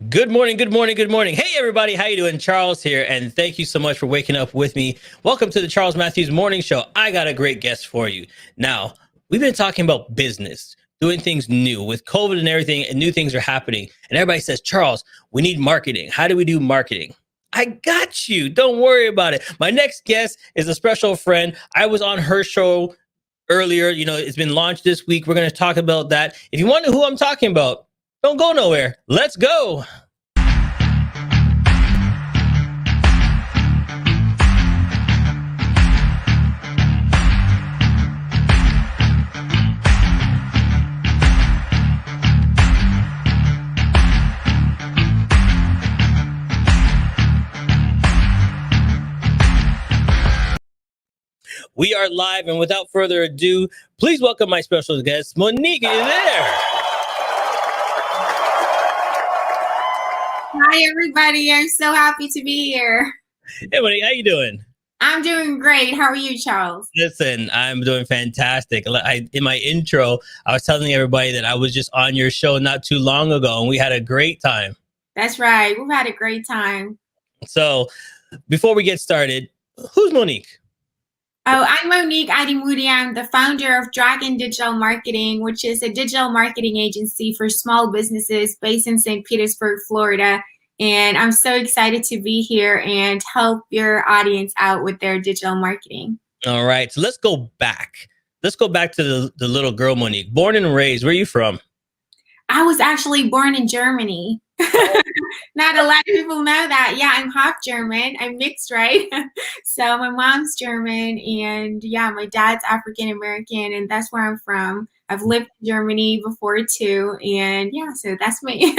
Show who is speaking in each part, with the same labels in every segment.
Speaker 1: Good morning, good morning, good morning. Hey everybody, how you doing? Charles here, and thank you so much for waking up with me. Welcome to the Charles Matthews Morning Show. I got a great guest for you. Now, we've been talking about business, doing things new with COVID and everything, and new things are happening. And everybody says, Charles, we need marketing. How do we do marketing? I got you. Don't worry about it. My next guest is a special friend. I was on her show earlier. It's been launched this week. We're going to talk about that. If you wonder who I'm talking about, don't go nowhere. Let's go. We are live, and without further ado, please welcome my special guest, Monique. Are you there?
Speaker 2: Hi, everybody. I'm so happy to be here.
Speaker 1: Hey, Monique, how you doing?
Speaker 2: I'm doing great. How are you, Charles?
Speaker 1: Listen, I'm doing fantastic. In my intro, I was telling everybody that I was just on your show not too long ago, and we had a great time.
Speaker 2: That's right. We've had a great time.
Speaker 1: So, before we get started, who's Monique?
Speaker 2: Oh, I'm Monique Idemudia. I'm the founder of Dragon Digital Marketing, which is a digital marketing agency for small businesses based in St. Petersburg, Florida. And I'm so excited to be here and help your audience out with their digital marketing.
Speaker 1: All right. So let's go back. Let's go back to the little girl, Monique. Born and raised, where are you from?
Speaker 2: I was actually born in Germany. Not a lot of people know that. Yeah, I'm half German. I'm mixed, right? So my mom's German, and yeah, my dad's African American, and that's where I'm from. I've lived in Germany before too, and yeah, so that's me.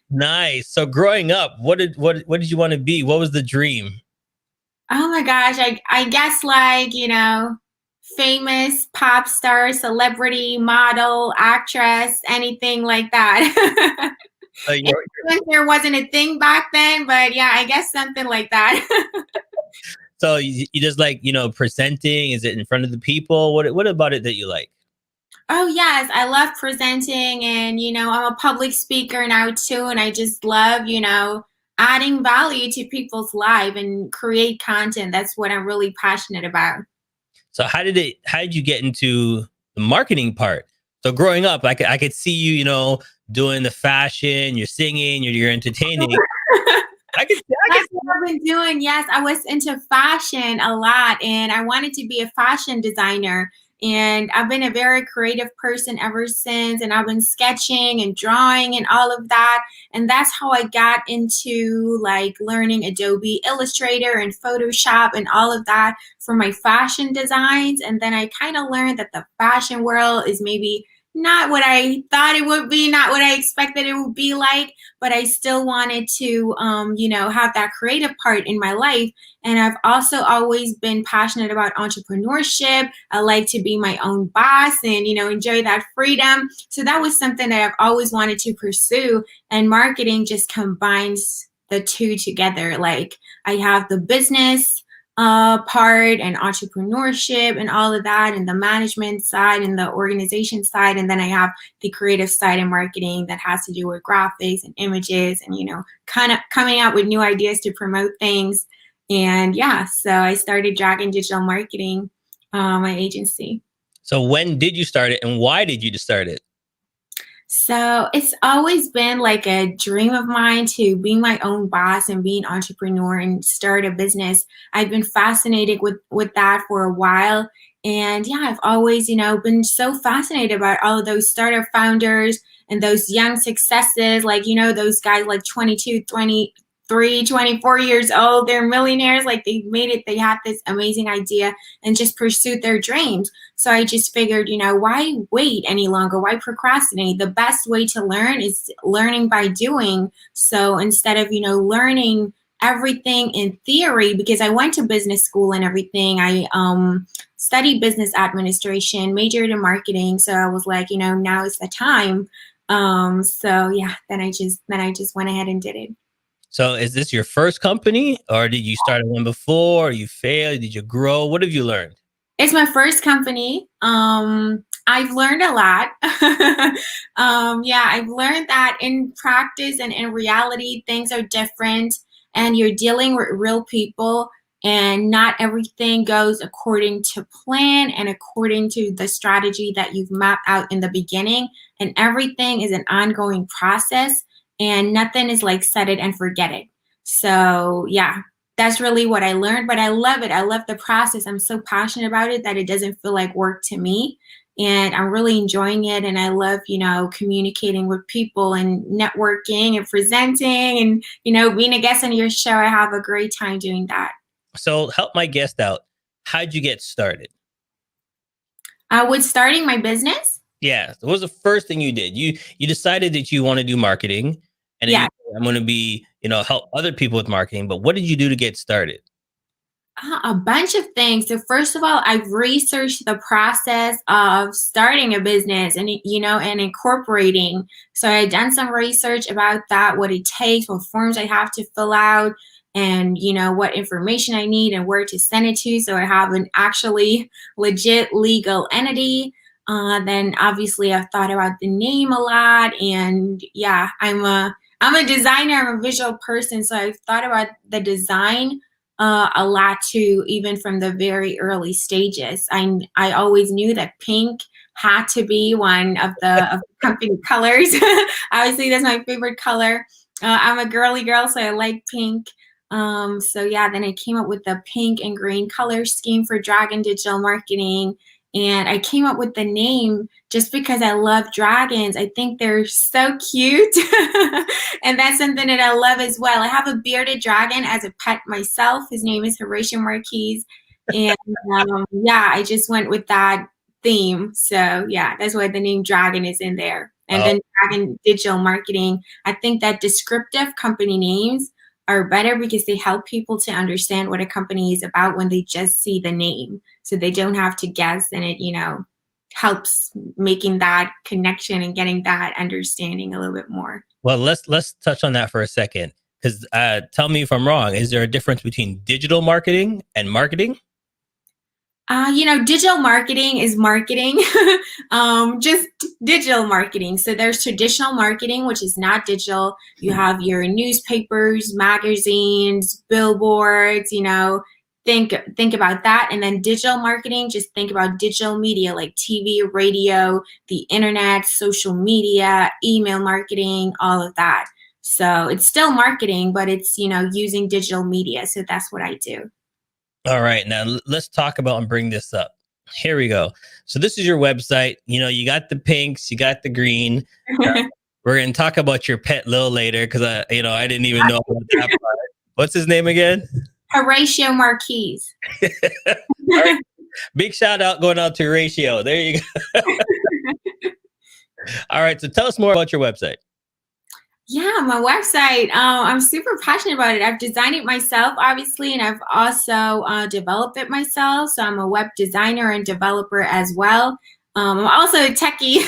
Speaker 1: Nice. So growing up, what did you want to be? What was the dream?
Speaker 2: Oh my gosh, I guess like, famous pop star, celebrity, model, actress, anything like that. There wasn't a thing back then, but yeah, I guess something like that.
Speaker 1: So you just like, presenting? Is it in front of the people? What about it that you like?
Speaker 2: Oh yes, I love presenting, and I'm a public speaker now too, and I just love, adding value to people's life and create content. That's what I'm really passionate about.
Speaker 1: So how did you get into the marketing part? So growing up, I could see you, doing the fashion, you're singing, you're entertaining.
Speaker 2: That's what I've been doing. Yes, I was into fashion a lot, and I wanted to be a fashion designer. And I've been a very creative person ever since, and I've been sketching and drawing and all of that. And that's how I got into like learning Adobe Illustrator and Photoshop and all of that for my fashion designs. And then I kind of learned that the fashion world is maybe not what I thought it would be, not what I expected it would be like, but I still wanted to, have that creative part in my life. And I've also always been passionate about entrepreneurship. I like to be my own boss and, enjoy that freedom. So that was something that I've always wanted to pursue. And marketing just combines the two together. Like I have the business part and entrepreneurship and all of that, and the management side and the organization side, and then I have the creative side and marketing that has to do with graphics and images and kind of coming out with new ideas to promote things. And yeah, so I started Dragon Digital Marketing, my agency.
Speaker 1: So when did you start it, and why did you start it?
Speaker 2: So it's always been like a dream of mine to be my own boss and be an entrepreneur and start a business. I've been fascinated with that for a while. And yeah, I've always, been so fascinated about all of those startup founders and those young successes, like, those guys like 22, 23, 24 years old, they're millionaires, like they made it, they had this amazing idea and just pursued their dreams. So I just figured, why wait any longer? Why procrastinate? The best way to learn is learning by doing. So instead of, learning everything in theory, because I went to business school and everything, I studied business administration, majored in marketing. So I was like, now is the time. So yeah, then I just went ahead and did it.
Speaker 1: So is this your first company, or did you start one before? Or you failed? Did you grow? What have you learned?
Speaker 2: It's my first company. I've learned a lot. Yeah, I've learned that in practice and in reality, things are different, and you're dealing with real people, and not everything goes according to plan and according to the strategy that you've mapped out in the beginning. And everything is an ongoing process, and nothing is like set it and forget it. So, yeah, that's really what I learned, but I love it. I love the process. I'm so passionate about it that it doesn't feel like work to me, and I'm really enjoying it. And I love, communicating with people and networking and presenting and, being a guest on your show. I have a great time doing that.
Speaker 1: So help my guest out. How'd you get started?
Speaker 2: With starting my business?
Speaker 1: Yeah. What was the first thing you did? You decided that you want to do marketing, and then
Speaker 2: Yeah.
Speaker 1: I'm going to be, help other people with marketing. But what did you do to get started?
Speaker 2: A bunch of things. So first of all, I've researched the process of starting a business and and incorporating. So I had done some research about that, what it takes, what forms I have to fill out, and what information I need and where to send it to. So I have an actually legit legal entity. Then obviously I've thought about the name a lot, and yeah, I'm a designer. I'm a visual person, so I've thought about the design a lot too, even from the very early stages. I always knew that pink had to be one of the company colors. Obviously, that's my favorite color. I'm a girly girl, so I like pink. So yeah, then I came up with the pink and green color scheme for Dragon Digital Marketing. And I came up with the name just because I love dragons. I think they're so cute. And that's something that I love as well. I have a bearded dragon as a pet myself. His name is Horatio Marquise. And yeah, I just went with that theme. So yeah, that's why the name Dragon is in there. And then Dragon Digital Marketing, I think that descriptive company names are better because they help people to understand what a company is about when they just see the name. So they don't have to guess, and it, helps making that connection and getting that understanding a little bit more.
Speaker 1: Well, let's touch on that for a second, because tell me if I'm wrong. Is there a difference between digital marketing and marketing?
Speaker 2: Digital marketing is marketing, just digital marketing. So there's traditional marketing, which is not digital. You have your newspapers, magazines, billboards, think about that. And then digital marketing, just think about digital media like TV, radio, the internet, social media, email marketing, all of that. So it's still marketing, but it's, using digital media. So that's what I do.
Speaker 1: All right, now let's talk about and bring this up. Here we go. So this is your website. You got the pinks, you got the green. We're going to talk about your pet Lil later, because I didn't even know about that part. What's his name again?
Speaker 2: Horatio Marquise.
Speaker 1: Right. Big shout out going out to Horatio. There you go. All right, so tell us more about your website.
Speaker 2: Yeah, my website. I'm super passionate about it. I've designed it myself, obviously, and I've also developed it myself. So I'm a web designer and developer as well. I'm also a techie,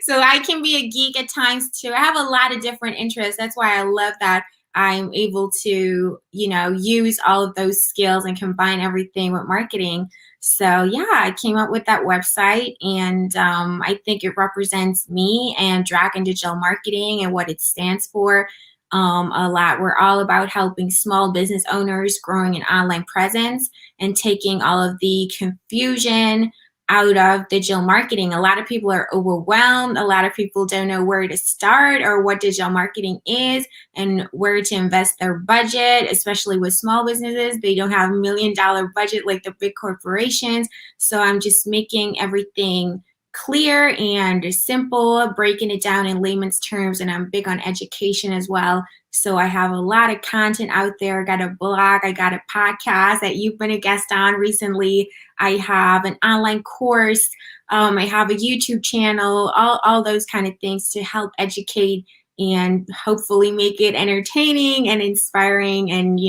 Speaker 2: so I can be a geek at times too. I have a lot of different interests. That's why I love that I'm able to, use all of those skills and combine everything with marketing. So yeah, I came up with that website, and I think it represents me and Dragon Digital Marketing and what it stands for a lot. We're all about helping small business owners growing an online presence and taking all of the confusion out of digital marketing. A lot of people are overwhelmed. A lot of people don't know where to start or what digital marketing is and where to invest their budget, especially with small businesses. They don't have $1 million budget like the big corporations. So I'm just making everything clear and simple, breaking it down in layman's terms. And I'm big on education as well. So I have a lot of content out there. I got a blog, I got a podcast that you've been a guest on recently. I have an online course. I have a YouTube channel, all those kind of things to help educate and hopefully make it entertaining and inspiring and,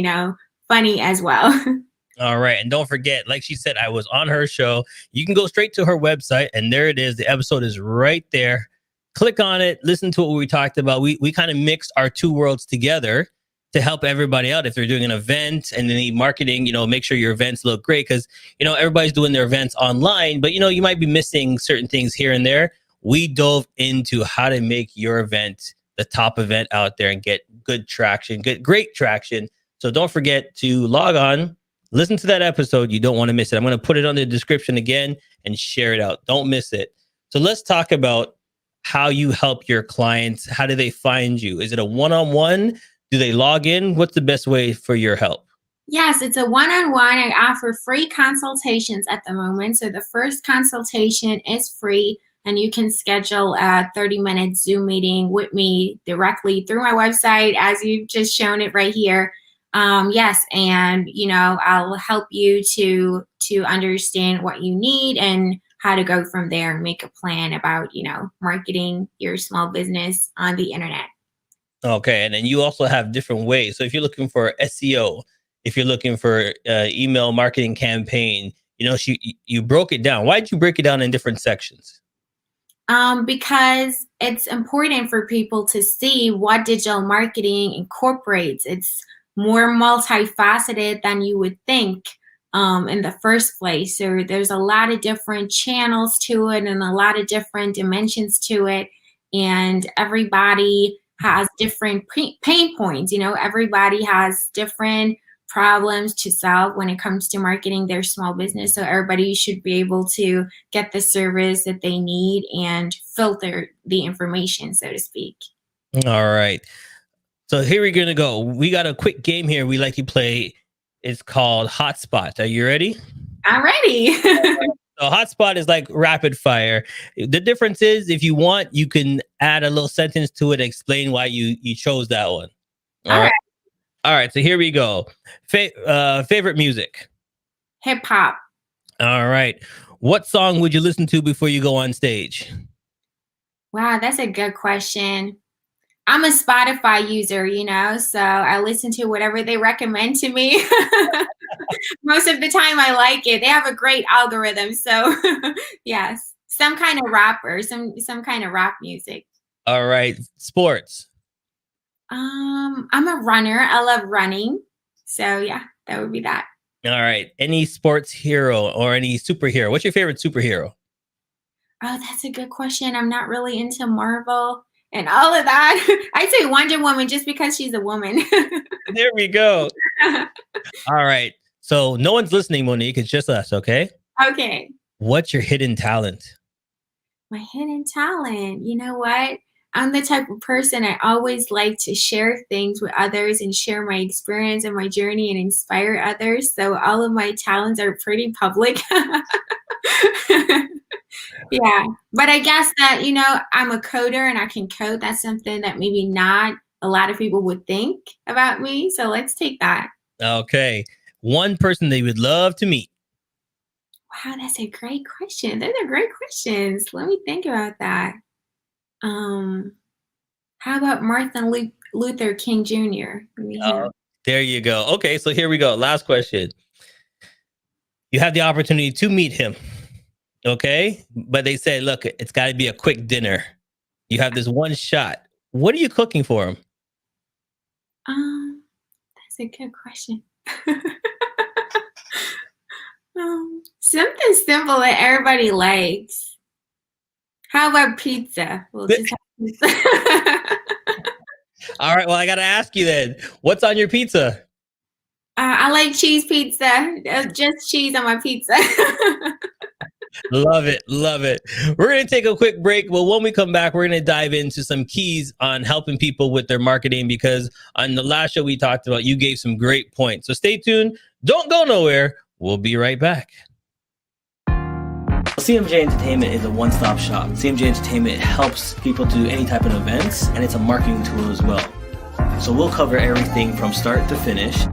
Speaker 2: funny as well.
Speaker 1: All right. And don't forget, like she said, I was on her show. You can go straight to her website, and there it is. The episode is right there. Click on it. Listen to what we talked about. We kind of mixed our two worlds together. to help everybody out if they're doing an event and they need marketing, make sure your events look great because, everybody's doing their events online, but, you might be missing certain things here and there. We dove into how to make your event the top event out there and get good traction, get great traction. So don't forget to log on, listen to that episode. You don't want to miss it. I'm going to put it on the description again and share it out. Don't miss it. So let's talk about how you help your clients. How do they find you? Is it a one-on-one? Do they log in? What's the best way for your help?
Speaker 2: Yes, it's a one-on-one. I offer free consultations at the moment. So the first consultation is free, and you can schedule a 30-minute Zoom meeting with me directly through my website, as you've just shown it right here. Yes, and I'll help you to understand what you need and how to go from there and make a plan about marketing your small business on the internet.
Speaker 1: Okay, and then you also have different ways. So if you're looking for SEO, if you're looking for email marketing campaign, you broke it down. Why did you break it down in different sections?
Speaker 2: Because it's important for people to see what digital marketing incorporates. It's more multifaceted than you would think in the first place. So there's a lot of different channels to it and a lot of different dimensions to it. And everybody has different pain points. Everybody has different problems to solve when it comes to marketing their small business. So everybody should be able to get the service that they need and filter the information, so to speak.
Speaker 1: All right. So here we're going to go. We got a quick game here we like to play. It's called Hotspot. Are you ready?
Speaker 2: I'm ready.
Speaker 1: So Hotspot is like rapid fire. The difference is if you want, you can add a little sentence to it, explain why you chose that one.
Speaker 2: All right.
Speaker 1: All right. So here we go. Favorite music?
Speaker 2: Hip hop.
Speaker 1: All right. What song would you listen to before you go on stage?
Speaker 2: Wow, that's a good question. I'm a Spotify user, so I listen to whatever they recommend to me. Most of the time I like it. They have a great algorithm. So yes, some kind of rapper, some kind of rap music.
Speaker 1: All right. Sports.
Speaker 2: I'm a runner. I love running. So yeah, that would be that.
Speaker 1: All right. Any sports hero or any superhero? What's your favorite superhero?
Speaker 2: Oh, that's a good question. I'm not really into Marvel and all of that. I'd say Wonder Woman just because she's a woman.
Speaker 1: There we go. All right. So no one's listening, Monique. It's just us, okay?
Speaker 2: Okay.
Speaker 1: What's your hidden talent?
Speaker 2: My hidden talent. You know what? I'm the type of person I always like to share things with others and share my experience and my journey and inspire others. So all of my talents are pretty public. Yeah. But I guess that, I'm a coder and I can code. That's something that maybe not a lot of people would think about me. So let's take that.
Speaker 1: Okay. One person they would love to meet.
Speaker 2: Wow, that's a great question. Those are great questions. Let me think about that. How about Martin Luther King Jr.?
Speaker 1: There you go. Okay, so here we go. Last question. You have the opportunity to meet him. Okay, but they say, look, it's got to be a quick dinner. You have this one shot. What are you cooking for him?
Speaker 2: That's a good question. Something simple that everybody likes. How about pizza? We'll just have pizza.
Speaker 1: All right. Well, I got to ask you then. What's on your pizza?
Speaker 2: I like cheese pizza. Just cheese on my pizza.
Speaker 1: Love it. Love it. We're going to take a quick break. But when we come back, we're going to dive into some keys on helping people with their marketing, because on the last show we talked about, you gave some great points. So stay tuned. Don't go nowhere. We'll be right back. CMJ Entertainment is a one-stop shop. CMJ Entertainment helps people do any type of events, and it's a marketing tool as well. So we'll cover everything from start to finish.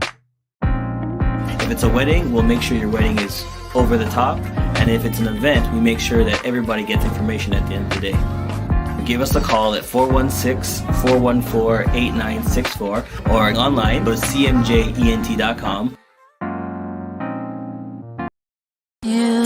Speaker 1: If it's a wedding, we'll make sure your wedding is over the top. And if it's an event, we make sure that everybody gets information at the end of the day. Give us a call at 416-414-8964 or online, go to cmjent.com.
Speaker 3: Yeah.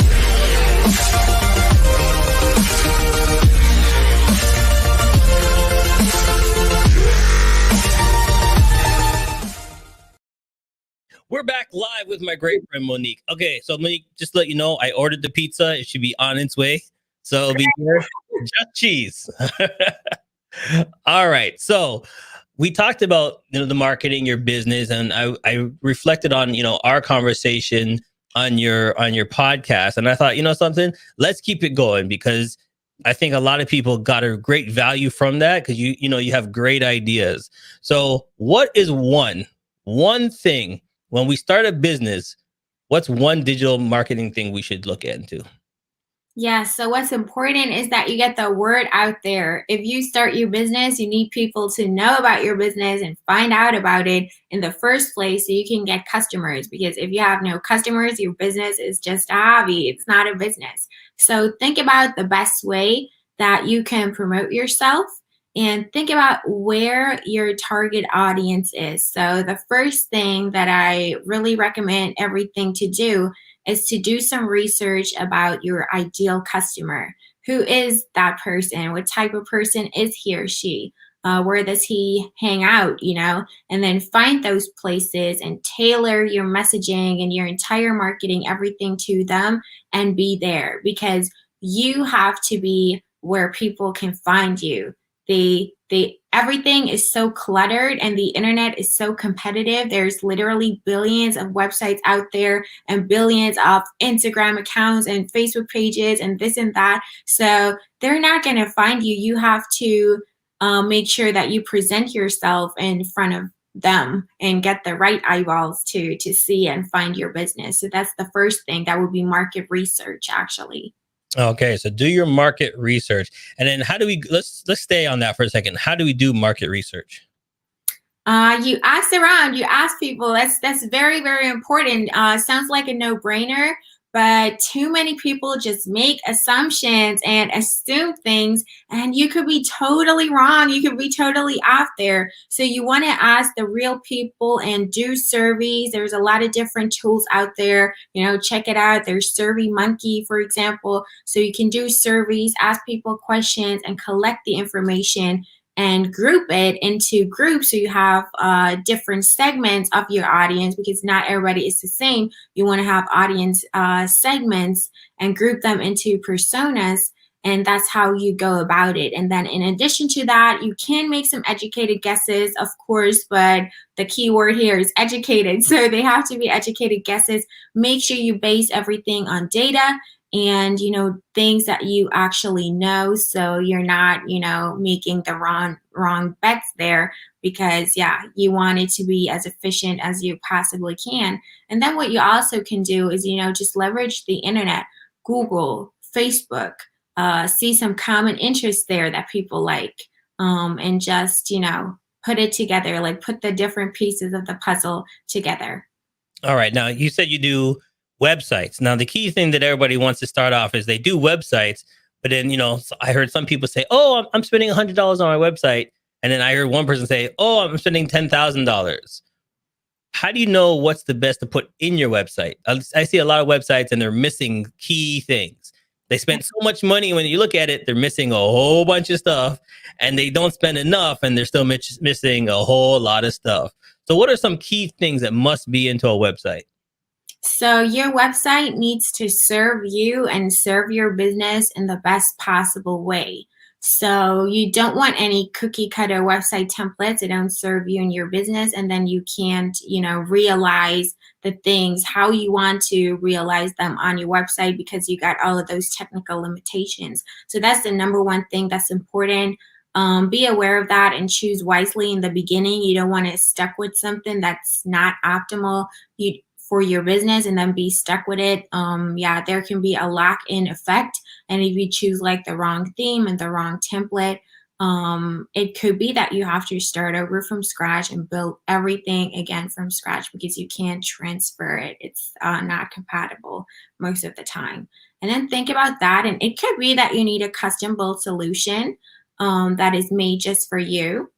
Speaker 1: We're back live with my great friend Monique. Okay, so Monique, just to let you know, I ordered the pizza. It should be on its way. So it'll be here. Just cheese. All right. So we talked about the marketing, your business, and I reflected on our conversation on your podcast, and I thought something. Let's keep it going because I think a lot of people got a great value from that because you have great ideas. So what is one thing when we start a business? What's one digital marketing thing we should look into?
Speaker 2: Yeah, so what's important is that you get the word out there. If you start your business, you need people to know about your business and find out about it in the first place so you can get customers. Because if you have no customers, your business is just a hobby, it's not a business. So think about the best way that you can promote yourself and think about where your target audience is. So the first thing that I really recommend everything to do is to do some research about your ideal customer. Who is that person? What type of person is he or she? Where does he hang out? And then find those places and tailor your messaging and your entire marketing, everything to them, and be there because you have to be where people can find you. They everything is so cluttered and the internet is so competitive. There's literally billions of websites out there and billions of Instagram accounts and Facebook pages and this and that. So they're not going to find you. You have to make sure that you present yourself in front of them and get the right eyeballs to see and find your business. So that's the first thing. That would be market research, actually.
Speaker 1: Okay, so do your market research, and then how do we let's stay on that for a second. How do we do market research?
Speaker 2: You ask around, you ask people. That's very, very important. Sounds like a no-brainer, but too many people just make assumptions and assume things, and you could be totally wrong. You could be totally off there. So you want to ask the real people and do surveys. There's a lot of different tools out there. Check it out. There's Survey Monkey, for example. So you can do surveys, ask people questions, and collect the information and group it into groups so you have different segments of your audience because not everybody is the same. You want to have audience segments and group them into personas, and that's how you go about it. And then in addition to that, you can make some educated guesses, of course, but the key word here is educated. So they have to be educated guesses. Make sure you base everything on data and things that you actually know, so you're not making the wrong bets there, because you want it to be as efficient as you possibly can. And then what you also can do is just leverage the internet, Google, Facebook, see some common interests there that people like, and just put it together, like put the different pieces of the puzzle together.
Speaker 1: All right, now you said you do websites. Now the key thing that everybody wants to start off is they do websites, but then I heard some people say, "Oh, I'm spending $100 on my website," and then I heard one person say, "Oh, I'm spending $10,000." How do you know what's the best to put in your website? I see a lot of websites and they're missing key things. They spend so much money. When you look at it, they're missing a whole bunch of stuff, and they don't spend enough, and they're still missing a whole lot of stuff. So what are some key things that must be into a website?
Speaker 2: So your website needs to serve you and serve your business in the best possible way. So you don't want any cookie cutter website templates that don't serve you and your business, and then you can't, realize the things how you want to realize them on your website because you got all of those technical limitations. So that's the number one thing that's important. Be aware of that and choose wisely in the beginning. You don't want to stuck with something that's not optimal for your business and then be stuck with it. There can be a lock-in effect. And if you choose like the wrong theme and the wrong template, it could be that you have to start over from scratch and build everything again from scratch because you can't transfer it. It's not compatible most of the time. And then think about that. And it could be that you need a custom built solution that is made just for you.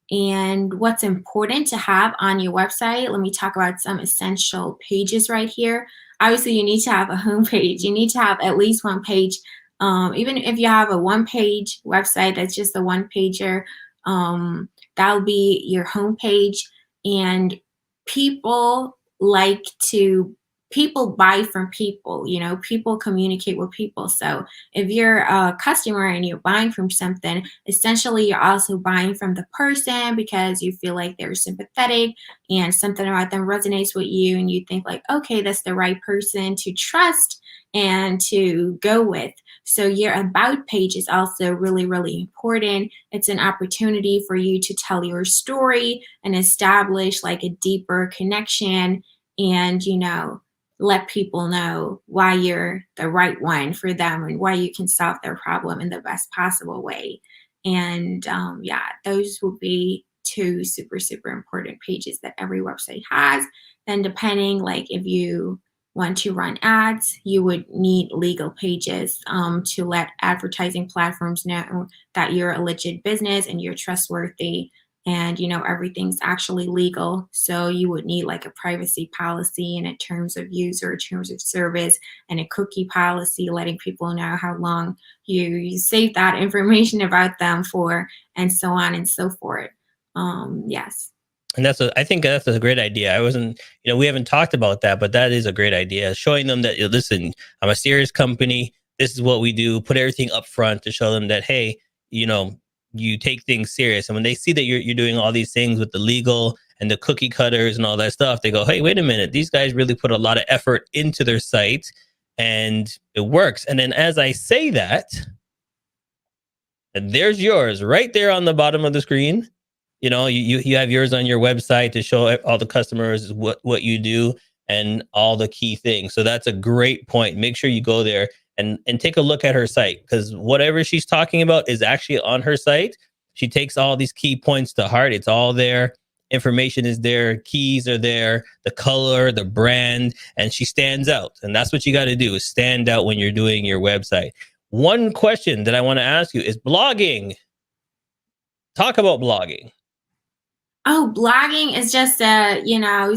Speaker 2: And what's important to have on your website, let me talk about some essential pages right here. Obviously, you need to have a home page. You need to have at least one page. Even if you have a one-page website that's just a one-pager, that'll be your home page. And people like to people buy from people, you know, people communicate with people. So if you're a customer and you're buying from something, essentially you're also buying from the person because you feel like they're sympathetic and something about them resonates with you and you think like, okay, that's the right person to trust and to go with. So your about page is also really, really important. It's an opportunity for you to tell your story and establish like a deeper connection and, you know, let people know why you're the right one for them and why you can solve their problem in the best possible way. And yeah, those will be two super, super important pages that every website has. Then, depending, like if you want to run ads, you would need legal pages to let advertising platforms know that you're a legit business and you're trustworthy and you know everything's actually legal. So you would need like a privacy policy and a terms of use or terms of service and a cookie policy letting people know how long you save that information about them for, and so on and so forth. Yes.
Speaker 1: And I think that's a great idea. I wasn't, we haven't talked about that, but that is a great idea. Showing them that, listen, I'm a serious company. This is what we do. Put everything up front to show them that, hey, you take things serious. And when they see that you're doing all these things with the legal and the cookie cutters and all that stuff, they go, hey, wait a minute. These guys really put a lot of effort into their site and it works. And then as I say that, and there's yours right there on the bottom of the screen. You have yours on your website to show all the customers what you do and all the key things. So that's a great point. Make sure you go there and take a look at her site, because whatever she's talking about is actually on her site. She takes all these key points to heart. It's all there. Information is there. Keys are there. The color, the brand, and she stands out. And that's what you got to do, is stand out when you're doing your website. One question that I want to ask you is blogging. Talk about blogging.
Speaker 2: Oh, blogging is just a,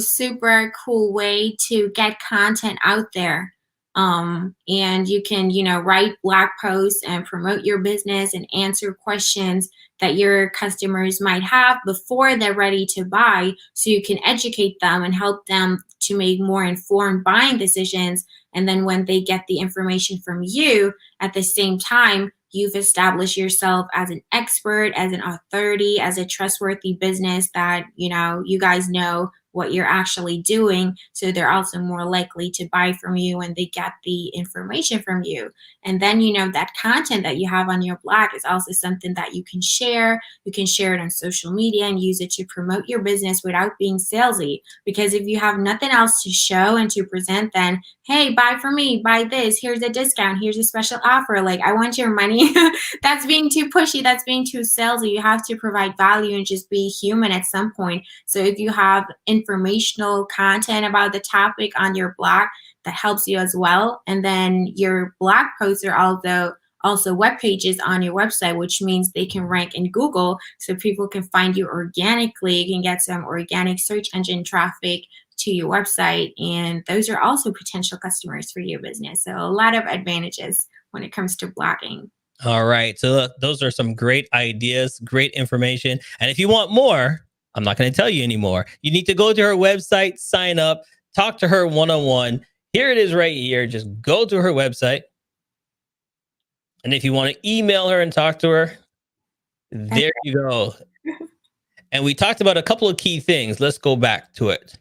Speaker 2: super cool way to get content out there. And you can, write blog posts and promote your business and answer questions that your customers might have before they're ready to buy. So you can educate them and help them to make more informed buying decisions. And then when they get the information from you at the same time, you've established yourself as an expert, as an authority, as a trustworthy business that, you guys know what you're actually doing. So they're also more likely to buy from you when they get the information from you. And then, that content that you have on your blog is also something that you can share. You can share it on social media and use it to promote your business without being salesy. Because if you have nothing else to show and to present, then, hey, buy from me, buy this, here's a discount, here's a special offer. Like, I want your money. That's being too pushy. That's being too salesy. You have to provide value and just be human at some point. So if you have informational content about the topic on your blog, that helps you as well. And then your blog posts are also web pages on your website, which means they can rank in Google so people can find you organically. You can get some organic search engine traffic to your website, and those are also potential customers for your business. So a lot of advantages when it comes to blogging.
Speaker 1: All right. So look, those are some great ideas, great information. And if you want more, I'm not going to tell you anymore. You need to go to her website, sign up, talk to her one-on-one. Here it is right here. Just go to her website. And if you want to email her and talk to her, there you go. And we talked about a couple of key things. Let's go back to it.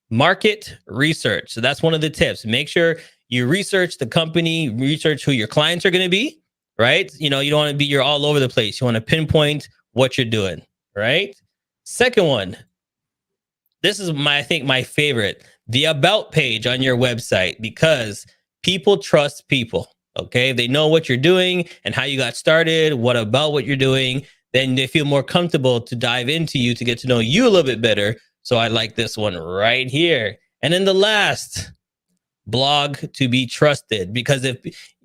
Speaker 1: Market research. So that's one of the tips. Make sure you research the company, research who your clients are going to be, right? You don't want to be you're all over the place. You want to pinpoint what you're doing, right? Second one. This is I think my favorite, the about page on your website, because people trust people. Okay. They know what you're doing and how you got started, what about what you're doing. Then they feel more comfortable to dive into you, to get to know you a little bit better. So I like this one right here. And then the last, blog to be trusted, because if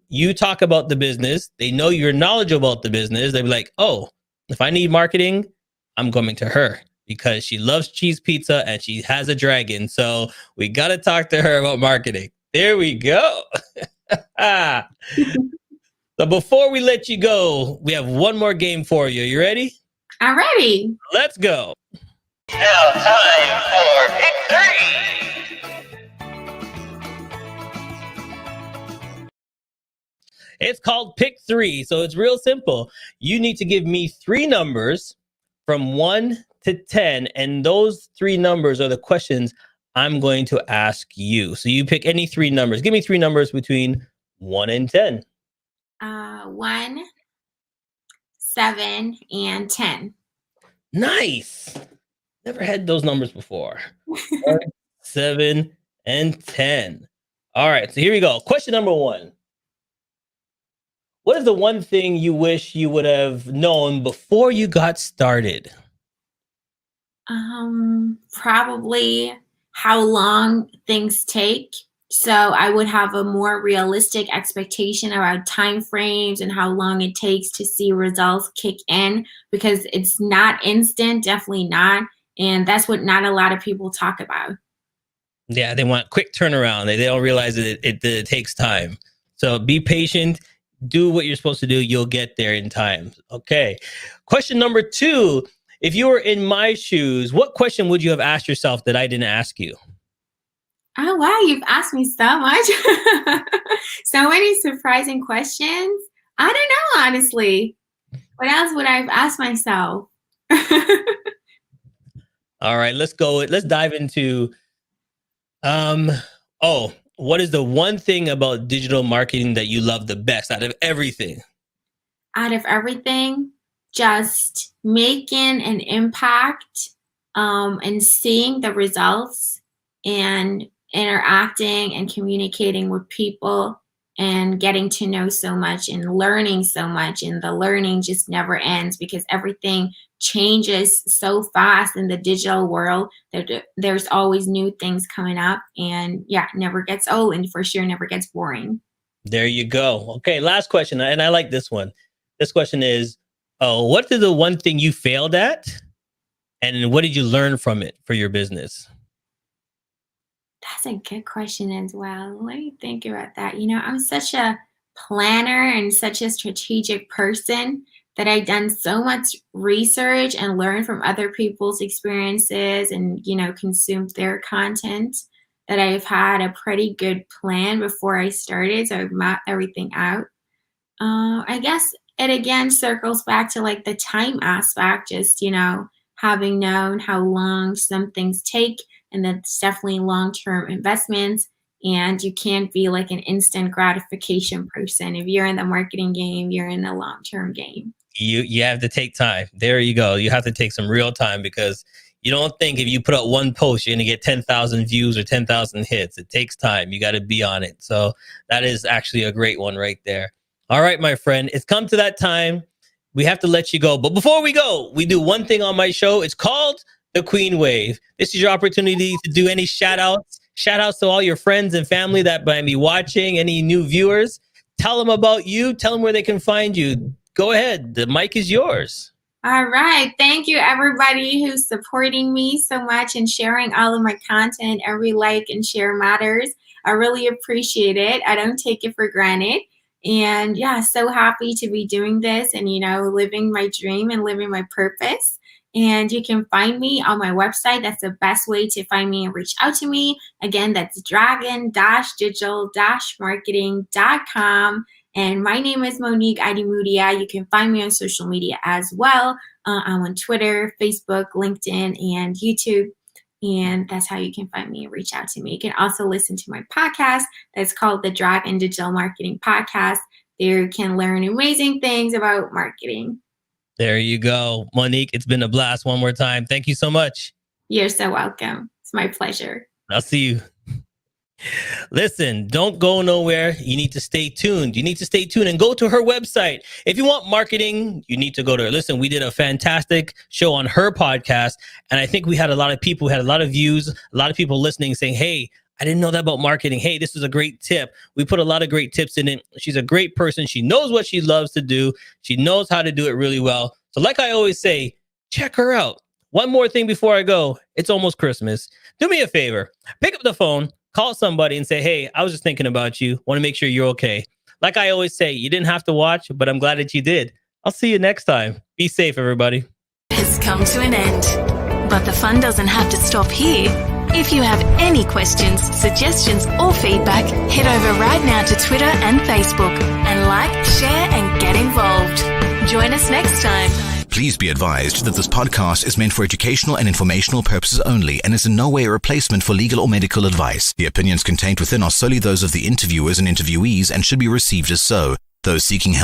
Speaker 1: you talk about the business, they know you're knowledgeable about the business. They'll be like, oh, if I need marketing, I'm coming to her because she loves cheese pizza and she has a dragon. So we got to talk to her about marketing. There we go. So before we let you go, we have one more game for you. You ready?
Speaker 2: I'm ready.
Speaker 1: Let's go. Now time for victory. It's called Pick Three. So it's real simple. You need to give me three numbers from 1 to 10. And those three numbers are the questions I'm going to ask you. So you pick any three numbers. Give me three numbers between 1 and 10.
Speaker 2: 1, 7, and 10.
Speaker 1: Nice. Never had those numbers before. 1, 7, and 10. All right. So here we go. Question number 1. What is the one thing you wish you would have known before you got started?
Speaker 2: Probably how long things take. So I would have a more realistic expectation about time frames and how long it takes to see results kick in, because it's not instant, definitely not. And that's what not a lot of people talk about.
Speaker 1: Yeah, they want quick turnaround. They don't realize that it takes time. So be patient. Do what you're supposed to do. You'll get there in time. Okay. Question number 2. If you were in my shoes, what question would you have asked yourself that I didn't ask you?
Speaker 2: Oh, wow. You've asked me so much. So many surprising questions. I don't know, honestly. What else would I have asked myself?
Speaker 1: All right, let's go. Let's dive into what is the one thing about digital marketing that you love the best out of everything?
Speaker 2: Out of everything, just making an impact, and seeing the results and interacting and communicating with people and getting to know so much and learning so much. And the learning just never ends because everything changes so fast in the digital world that there's always new things coming up. And yeah, it never gets old and for sure never gets boring.
Speaker 1: There you go. Okay, last question. And I like this one. This question is, what is the one thing you failed at? And what did you learn from it for your business?
Speaker 2: That's a good question as well. Let me think about that. I'm such a planner and such a strategic person that I've done so much research and learned from other people's experiences and, consumed their content that I've had a pretty good plan before I started. So I've mapped everything out. I guess it again circles back to like the time aspect, just, having known how long some things take, and that's definitely long-term investments. And you can't be like an instant gratification person. If you're in the marketing game, you're in the long-term game.
Speaker 1: You have to take time. There you go. You have to take some real time because you don't think if you put out one post, you're going to get 10,000 views or 10,000 hits. It takes time. You got to be on it. So that is actually a great one right there. All right, my friend, it's come to that time. We have to let you go. But before we go, we do one thing on my show. It's called the Queen Wave. This is your opportunity to do any shout outs. Shout outs to all your friends and family that might be watching, any new viewers. Tell them about you. Tell them where they can find you. Go ahead. The mic is yours.
Speaker 2: All right. Thank you, everybody who's supporting me so much and sharing all of my content. Every like and share matters. I really appreciate it. I don't take it for granted. And yeah, so happy to be doing this and, living my dream and living my purpose. And you can find me on my website. That's the best way to find me and reach out to me. Again, that's dragon-digital-marketing.com. And my name is Monique Idemudia. You can find me on social media as well. I'm on Twitter, Facebook, LinkedIn, and YouTube. And that's how you can find me and reach out to me. You can also listen to my podcast that's called the Dragon Digital Marketing Podcast. There you can learn amazing things about marketing.
Speaker 1: There you go. Monique, it's been a blast one more time. Thank you so much.
Speaker 2: You're so welcome. It's my pleasure.
Speaker 1: I'll see you. Listen, don't go nowhere. You need to stay tuned. You need to stay tuned and go to her website. If you want marketing, you need to go to her. Listen, we did a fantastic show on her podcast. And I think we had a lot of people who had a lot of views, a lot of people listening saying, hey, I didn't know that about marketing. Hey, this is a great tip. We put a lot of great tips in it. She's a great person. She knows what she loves to do. She knows how to do it really well. So like I always say, check her out. One more thing before I go. It's almost Christmas. Do me a favor. Pick up the phone. Call somebody and say, hey, I was just thinking about you. Want to make sure you're okay. Like I always say, you didn't have to watch, but I'm glad that you did. I'll see you next time. Be safe, everybody.
Speaker 3: Has come to an end, but the fun doesn't have to stop here. If you have any questions, suggestions, or feedback, head over right now to Twitter and Facebook and like, share, and get involved. Join us next time.
Speaker 4: Please be advised that this podcast is meant for educational and informational purposes only and is in no way a replacement for legal or medical advice. The opinions contained within are solely those of the interviewers and interviewees and should be received as so. Those seeking help